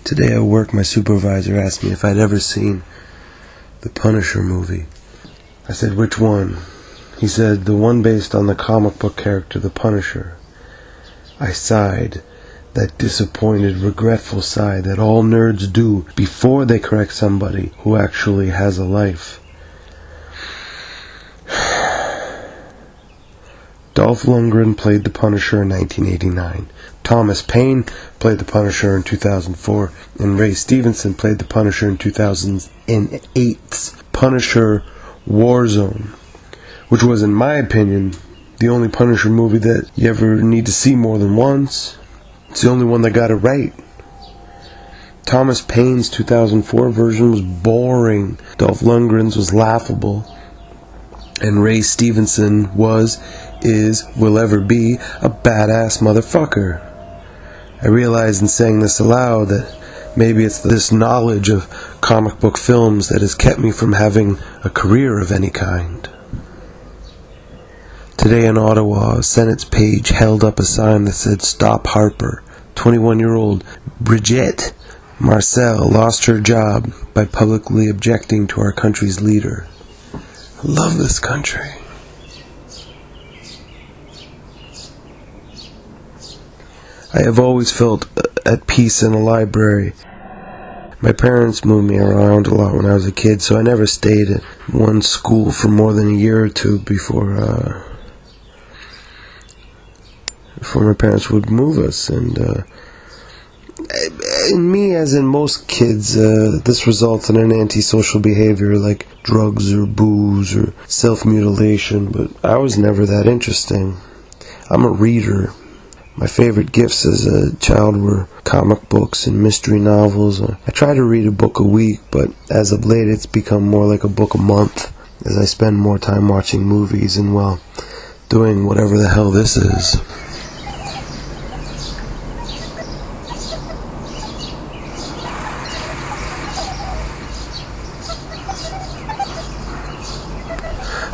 Today at work, my supervisor asked me if I'd ever seen the Punisher movie. I said, which one? He said, the one based on the comic book character, the Punisher. I sighed, that disappointed, regretful sigh that all nerds do before they correct somebody who actually has a life. Dolph Lundgren played the Punisher in 1989. Thomas Paine played the Punisher in 2004. And Ray Stevenson played the Punisher in 2008's Punisher Warzone, which was, in my opinion, the only Punisher movie that you ever need to see more than once. It's the only one that got it right. Thomas Paine's 2004 version was boring. Dolph Lundgren's was laughable. And Ray Stevenson is, will ever be, a badass motherfucker. I realized in saying this aloud that maybe it's this knowledge of comic book films that has kept me from having a career of any kind. Today in Ottawa, a Senate's page held up a sign that said, "Stop Harper." 21-year-old Brigitte Marcel lost her job by publicly objecting to our country's leader. I love this country. I have always felt at peace in a library. My parents moved me around a lot when I was a kid, so I never stayed at one school for more than a year or two before my parents would move us. And in me, as in most kids, this results in an antisocial behavior like drugs or booze or self-mutilation, but I was never that interesting. I'm a reader. My favorite gifts as a child were comic books and mystery novels. I try to read a book a week, but as of late it's become more like a book a month, as I spend more time watching movies and, well, doing whatever the hell this is.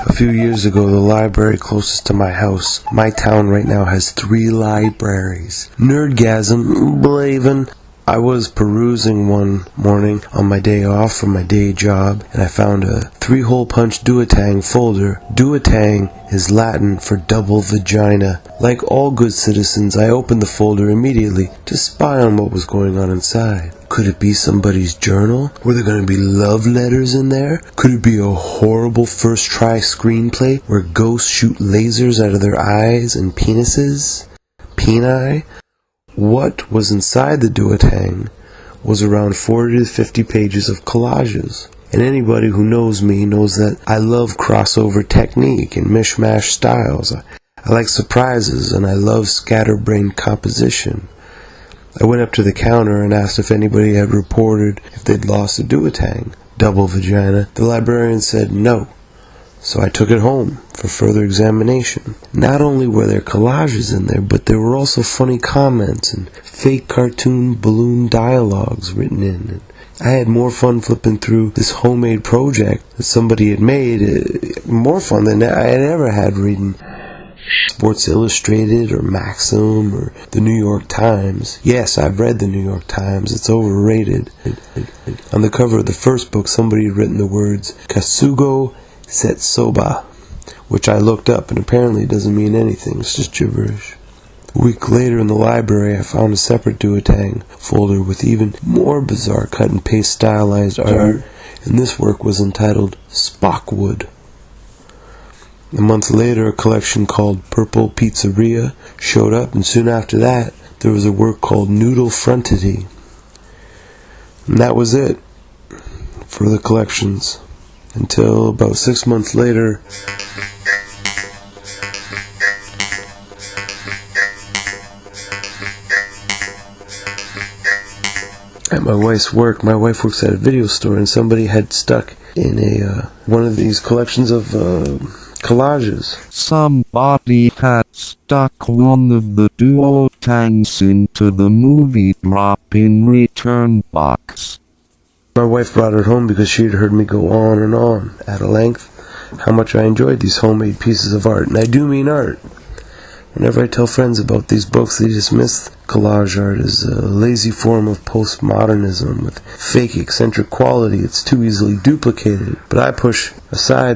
A few years ago, the library closest to my house, my town right now, has 3 libraries. Nerdgasm, blavin'. I was perusing one morning on my day off from my day job, and I found a 3-hole punch duotang folder. Duotang is Latin for double vagina. Like all good citizens, I opened the folder immediately to spy on what was going on inside. Could it be somebody's journal? Were there going to be love letters in there? Could it be a horrible first try screenplay where ghosts shoot lasers out of their eyes and penises? Peni? What was inside the duotang was around 40 to 50 pages of collages. And anybody who knows me knows that I love crossover technique and mishmash styles. I like surprises and I love scatterbrained composition. I went up to the counter and asked if anybody had reported if they'd lost a duotang, double vagina. The librarian said no. So I took it home for further examination. Not only were there collages in there, but there were also funny comments and fake cartoon balloon dialogues written in. I had more fun flipping through this homemade project that somebody had made, more fun than I had ever had reading Sports Illustrated or Maxim or the New York Times. Yes, I've read the New York Times. It's overrated. On the cover of the first book, somebody had written the words Kasugo Setsoba, which I looked up, and apparently it doesn't mean anything. It's just gibberish. A week later in the library, I found a separate duotang folder with even more bizarre cut and paste stylized art, and this work was entitled Spockwood. A month later, a collection called Purple Pizzeria showed up, and soon after that, there was a work called Noodle Frontity. And that was it for the collections. Until about 6 months later, at my wife's work, my wife works at a video store, and somebody had stuck in one of these collections of collages. Somebody had stuck one of the duotangs into the movie drop-in return box. My wife brought it home because she had heard me go on and on at a length how much I enjoyed these homemade pieces of art, and I do mean art. Whenever I tell friends about these books, they dismiss collage art as a lazy form of postmodernism with fake eccentric quality. It's too easily duplicated. But I push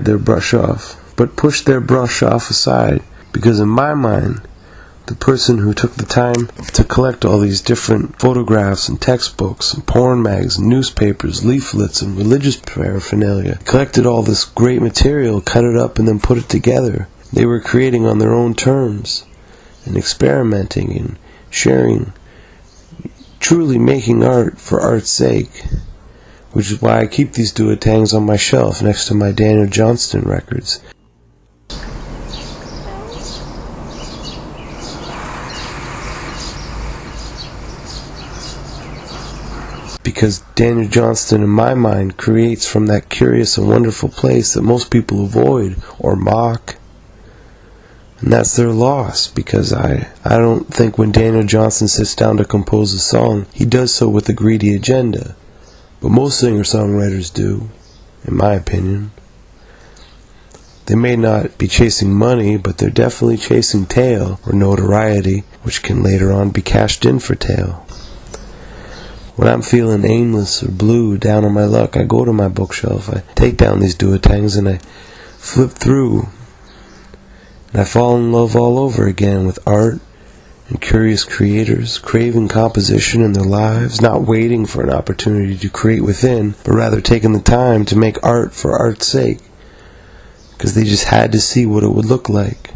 their brush off aside, because in my mind, the person who took the time to collect all these different photographs and textbooks and porn mags and newspapers, leaflets and religious paraphernalia, collected all this great material, cut it up and then put it together. They were creating on their own terms and experimenting and sharing, truly making art for art's sake, which is why I keep these duotangs on my shelf next to my Daniel Johnston records. Because Daniel Johnston, in my mind, creates from that curious and wonderful place that most people avoid or mock. And that's their loss, because I don't think when Daniel Johnston sits down to compose a song, he does so with a greedy agenda. But most singer-songwriters do, in my opinion. They may not be chasing money, but they're definitely chasing tail or notoriety, which can later on be cashed in for tail. When I'm feeling aimless or blue, down on my luck, I go to my bookshelf, I take down these duotangs and I flip through. And I fall in love all over again with art and curious creators, craving composition in their lives, not waiting for an opportunity to create within, but rather taking the time to make art for art's sake, because they just had to see what it would look like.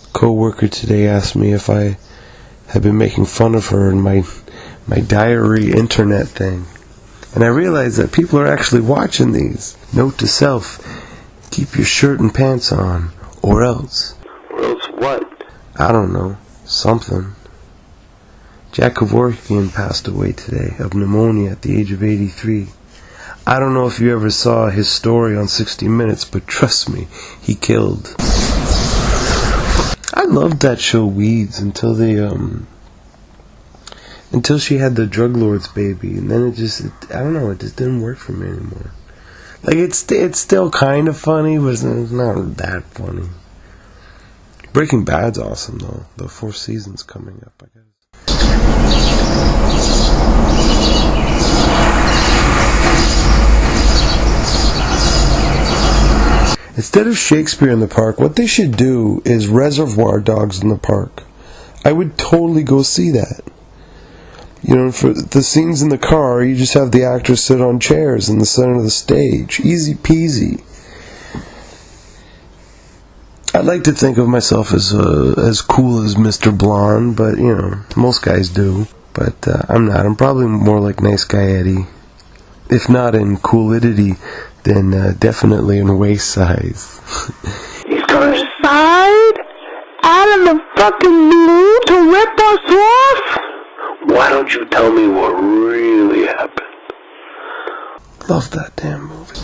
A co-worker today asked me if I had been making fun of her in my diary internet thing. And I realized that people are actually watching these. Note to self, keep your shirt and pants on, or else. Or else what? I don't know, something. Jack Kevorkian passed away today of pneumonia at the age of 83. I don't know if you ever saw his story on 60 Minutes, but trust me, he killed. I loved that show Weeds until she had the drug lord's baby, and then it just didn't work for me anymore. Like it's still kind of funny, but it's not that funny. Breaking Bad's awesome though. The 4th season's coming up, I guess. Instead of Shakespeare in the park, what they should do is Reservoir Dogs in the park. I would totally go see that. You know, for the scenes in the car, you just have the actors sit on chairs in the center of the stage. Easy peasy. I'd like to think of myself as cool as Mr. Blonde, but, you know, most guys do. But I'm not. I'm probably more like Nice Guy Eddie. If not in coolidity, then definitely in waist size. He's gonna decide out of the fucking blue to rip us off? Why don't you tell me what really happened? Love that damn movie.